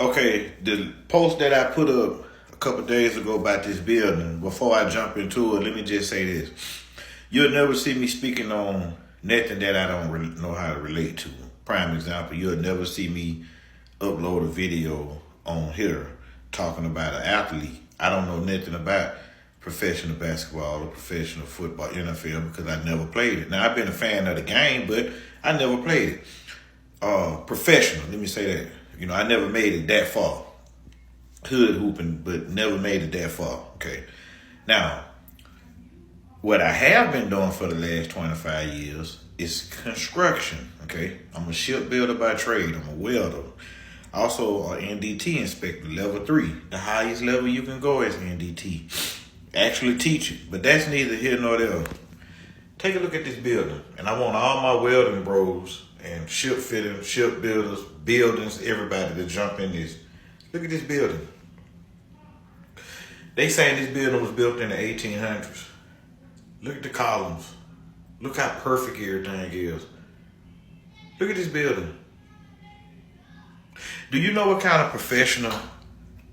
Okay, the post that I put up a couple days ago about this building, before I jump into it, let me just say this. You'll never see me speaking on nothing that I don't know how to relate to. Prime example, you'll never see me upload a video on here talking about an athlete. I don't know nothing about professional basketball or professional football, NFL, because I never played it. Now, I've been a fan of the game, but I never played it. Professional, let me say that. You know, I never made it that far. Hood hooping, but never made it that far. Okay. Now, what I have been doing for the last 25 years is construction. Okay. I'm a shipbuilder by trade. I'm a welder. Also, an NDT inspector, level 3. The highest level you can go is NDT. Actually teach it, but that's neither here nor there. Take a look at this building, and I want all my welding bros and ship fitters, ship builders, buildings, everybody to jump in this. Look at this building. They say this building was built in the 1800s. Look at the columns. Look how perfect everything is. Look at this building. Do you know what kind of professional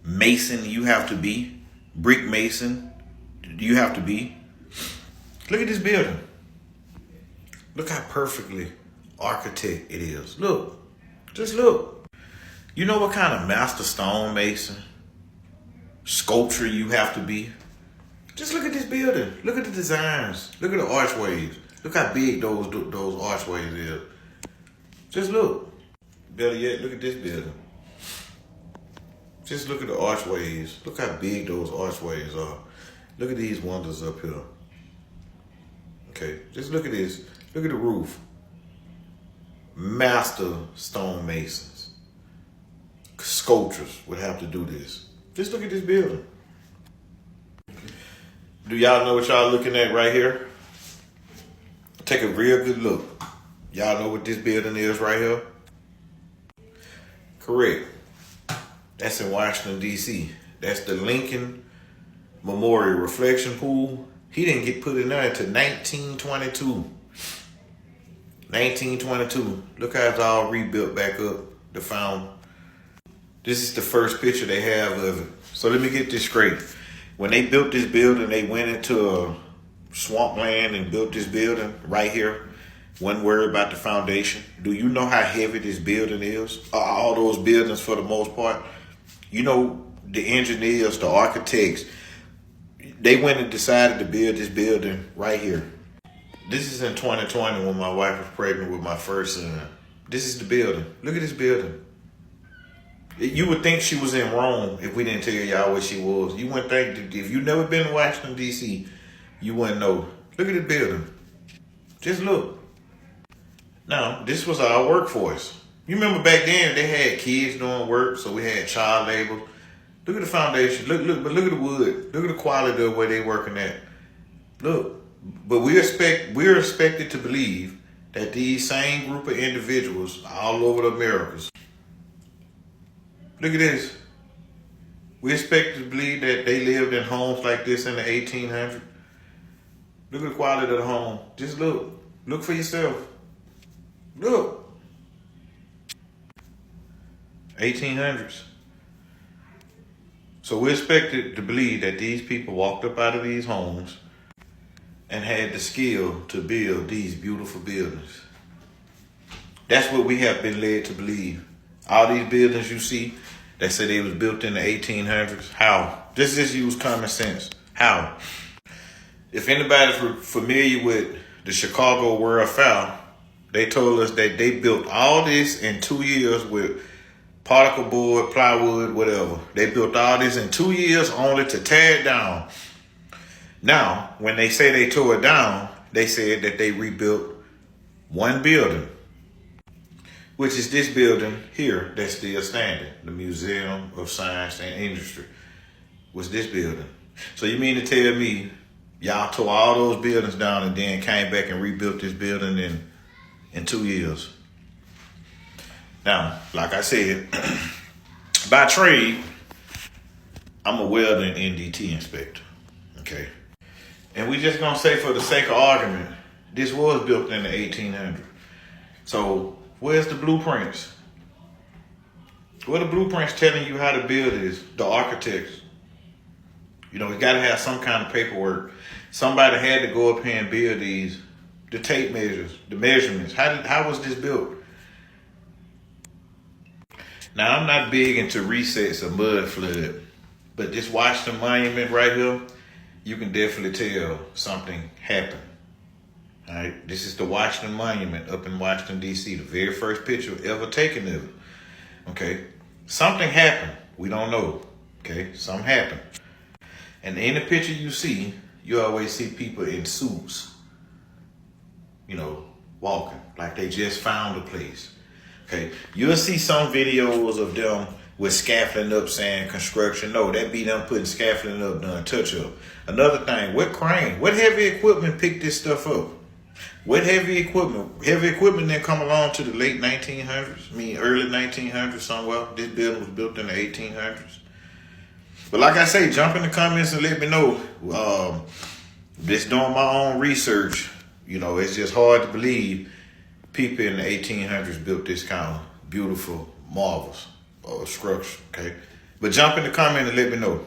mason you have to be? Brick mason you have to be? Look at this building. Look how perfectly architect it is. Look, just look. You know what kind of master stonemason, sculpture you have to be? Just look at this building. Look at the designs. Look at the archways. Look how big those archways is. Just look. Better yet, look at this building. Just look at the archways. Look how big those archways are. Look at these wonders up here. Okay, just look at this. Look at the roof. Master stonemasons, sculptors would have to do this. Just look at this building. Do y'all know what y'all looking at right here? Take a real good look. Y'all know what this building is right here? Correct. That's in Washington, D.C. That's the Lincoln Memorial Reflection Pool. He didn't get put in there until 1922. 1922. Look how it's all rebuilt back up. The fountain. This is the first picture they have of it. So let me get this straight. When they built this building, they went into a swampland and built this building right here. One word about the foundation. Do you know how heavy this building is? All those buildings for the most part. You know, the engineers, the architects, they went and decided to build this building right here. This is in 2020 when my wife was pregnant with my first son. This is the building. Look at this building. You would think she was in Rome if we didn't tell y'all where she was. You wouldn't think, that if you've never been to Washington, D.C., you wouldn't know. Look at this building. Just look. Now, this was our workforce. You remember back then they had kids doing work, so we had child labor. Look at the foundation. Look at the wood. Look at the quality of where they working at. Look. But we're expected to believe that these same group of individuals all over the Americas. Look at this. We expect to believe that they lived in homes like this in the 1800s. Look at the quality of the home. Just look. Look for yourself. Look. 1800s. So we're expected to believe that these people walked up out of these homes and had the skill to build these beautiful buildings. That's what we have been led to believe. All these buildings you see that say they was built in the 1800s, how? Just use common sense. How? If anybody's familiar with the Chicago World Fair, they told us that they built all this in 2 years with particle board, plywood, whatever. They built all this in 2 years only to tear it down. Now, when they say they tore it down, they said that they rebuilt one building, which is this building here that's still standing. The Museum of Science and Industry was this building. So you mean to tell me y'all tore all those buildings down and then came back and rebuilt this building in 2 years? Now, like I said, by trade, I'm a welder and NDT inspector, okay? And we just gonna say for the sake of argument, this was built in the 1800s. So where's the blueprints? Well, the blueprint's telling you how to build is the architects. You know, we got to have some kind of paperwork. Somebody had to go up here and build these, the tape measures, the measurements. How was this built? Now, I'm not big into resets or mud flood, but this Washington Monument right here, you can definitely tell something happened. All right, this is the Washington Monument up in Washington, D.C., the very first picture ever taken of it. Okay, something happened. We don't know. Okay, something happened. And in the picture you see, you always see people in suits, you know, walking like they just found a place. Okay, you'll see some videos of them with scaffolding up saying construction. No, that be them putting scaffolding up, done touch up. Another thing, what crane, what heavy equipment picked this stuff up? What heavy equipment? Heavy equipment didn't come along to the late 1900s. I mean, early 1900s somewhere. This building was built in the 1800s. But like I say, jump in the comments and let me know. Just doing my own research, you know, it's just hard to believe people in the 1800s built this kind of beautiful, marvelous structure, okay? But jump in the comment and let me know.